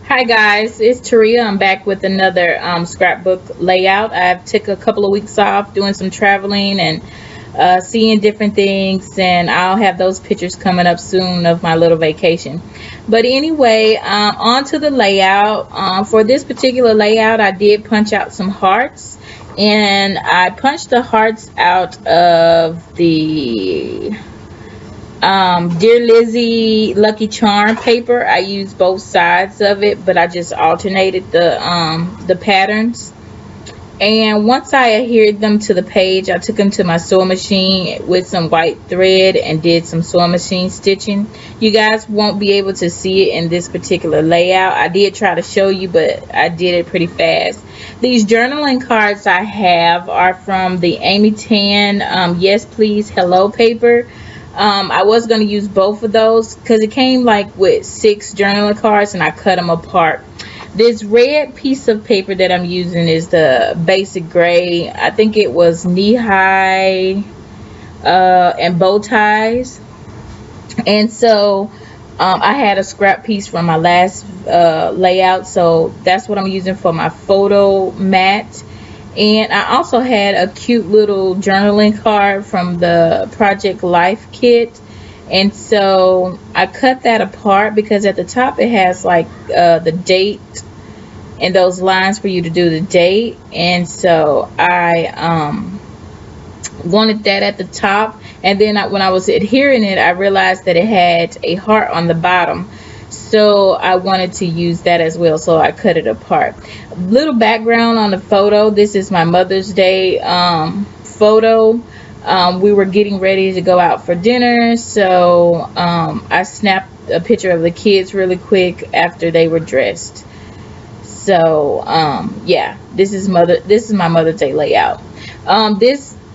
Hi guys, it's Taria. I'm back with another scrapbook layout. I've took a couple of weeks off doing some traveling and seeing different things, and I'll have those pictures coming up soon of my little vacation. But anyway, on to the layout. For this particular layout, I did punch out some hearts, and I punched the hearts out of the Dear Lizzie Lucky Charm paper. I used both sides of it, but I just alternated the patterns. And once I adhered them to the page, I took them to my sewing machine with some white thread and did some sewing machine stitching. You guys won't be able to see it in this particular layout. I did try to show you, but I did it pretty fast. These journaling cards I have are from the Amy Tan Yes Please Hello paper. I was going to use both of those because it came like with 6 journaling cards, and I cut them apart. This red piece of paper that I'm using is the basic gray. I think it was knee high and bow ties. And so I had a scrap piece from my last layout, so that's what I'm using for my photo mat. And I also had a cute little journaling card from the Project Life kit. And so I cut that apart because at the top it has like the date and those lines for you to do the date. And so I wanted that at the top. And then when I was adhering it, I realized that it had a heart on the bottom. So I wanted to use that as well, so I cut it apart. Little background on the photo. This is my Mother's Day photo. We were getting ready to go out for dinner, so I snapped a picture of the kids really quick after they were dressed. So yeah, this is my Mother's Day layout.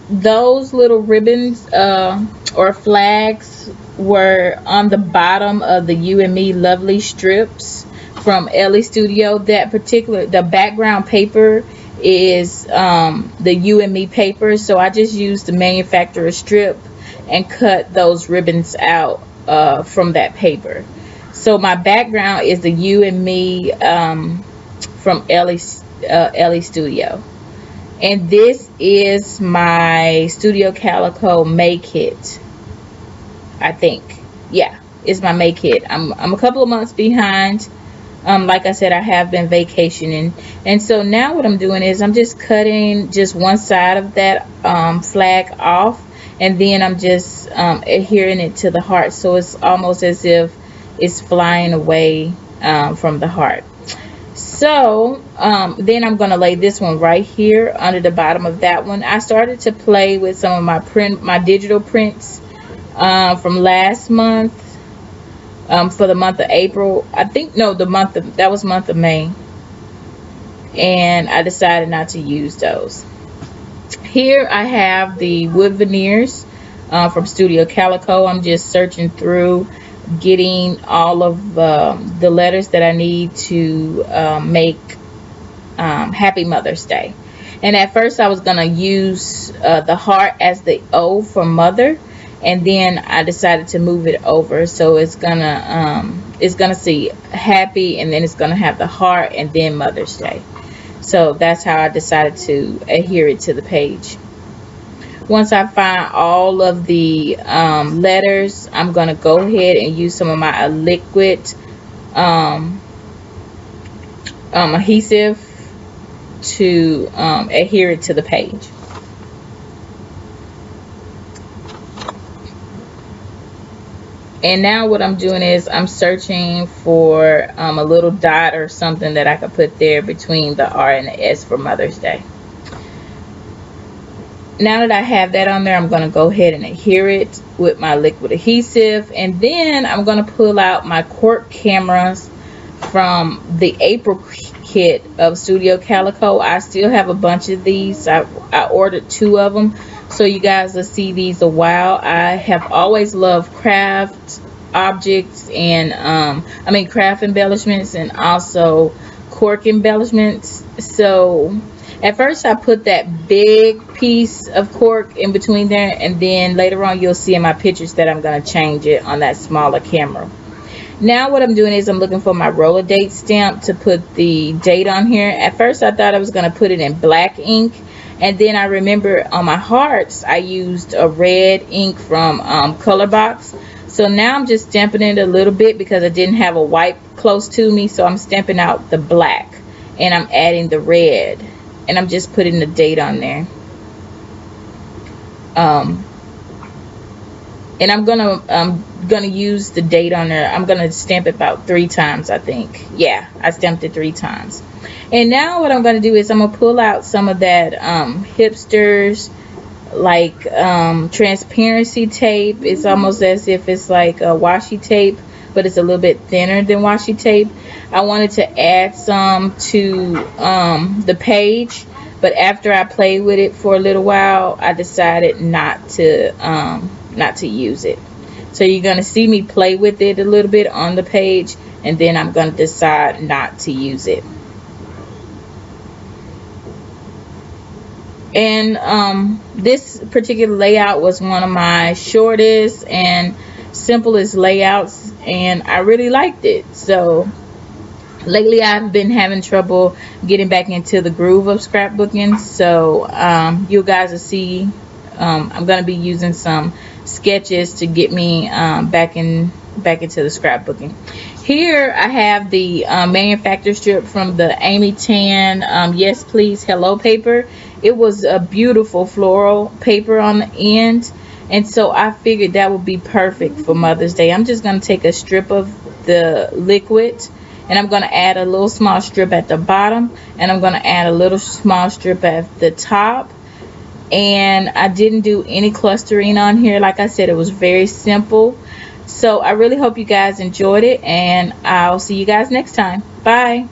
Those little ribbons or flags were on the bottom of the You and Me Lovely strips from Ellie Studio. The background paper is the You and Me paper, so I just used the manufacturer strip and cut those ribbons out from that paper. So my background is the You and Me from Ellie Studio. And this is my Studio Calico May kit. I think, yeah, it's my May kit. I'm a couple of months behind. Like I said, I have been vacationing, and so now what I'm doing is I'm just cutting just one side of that flag off, and then I'm just adhering it to the heart, so it's almost as if it's flying away from the heart. So then I'm going to lay this one right here under the bottom of that one. I started to play with some of my digital prints from last month, for the month of April. I think, no, that was month of May, and I decided not to use those. Here I have the wood veneers from Studio Calico. I'm just searching through, getting all of the letters that I need to make Happy Mother's Day. And at first I was gonna use the heart as the O for mother, and then I decided to move it over, so it's gonna see happy, and then it's gonna have the heart, and then Mother's Day. So that's how I decided to adhere it to the page. Once I find all of the letters, I'm gonna go ahead and use some of my liquid adhesive to adhere it to the page. And now what I'm doing is I'm searching for a little dot or something that I could put there between the R and the S for Mother's Day. Now that I have that on there, I'm going to go ahead and adhere it with my liquid adhesive. And then I'm going to pull out my cork cameras from the April kit of Studio Calico. I still have a bunch of these. I ordered 2 of them, so you guys will see these a while. I have always loved craft objects and craft embellishments, and also cork embellishments. So at first I put that big piece of cork in between there, and then later on you'll see in my pictures that I'm going to change it on that smaller camera. Now what I'm doing is I'm looking for my roller date stamp to put the date on here. At first I thought I was going to put it in black ink, and then I remember on my hearts I used a red ink from Color Box. So now I'm just stamping it a little bit because I didn't have a wipe close to me, so I'm stamping out the black and I'm adding the red, and I'm just putting the date on there. And I'm gonna use the date on there. I'm gonna stamp it about 3 times, I think. Yeah, I stamped it 3 times. And now what I'm gonna do is I'm gonna pull out some of that hipsters like transparency tape. It's almost as if it's like a washi tape, but it's a little bit thinner than washi tape. I wanted to add some to the page, but after I played with it for a little while, I decided not to use it. So you're going to see me play with it a little bit on the page, and then I'm going to decide not to use it. And this particular layout was one of my shortest and simplest layouts, and I really liked it. So lately I've been having trouble getting back into the groove of scrapbooking, so you guys will see I'm going to be using some sketches to get me back into the scrapbooking. Here I have the manufacturer strip from the Amy Tan Yes Please Hello paper. It was a beautiful floral paper on the end, and so I figured that would be perfect for Mother's Day. I'm just going to take a strip of the liquid, and I'm going to add a little small strip at the bottom, and I'm going to add a little small strip at the top. And I didn't do any clustering on here. Like I said, it was very simple. So I really hope you guys enjoyed it, and I'll see you guys next time. Bye.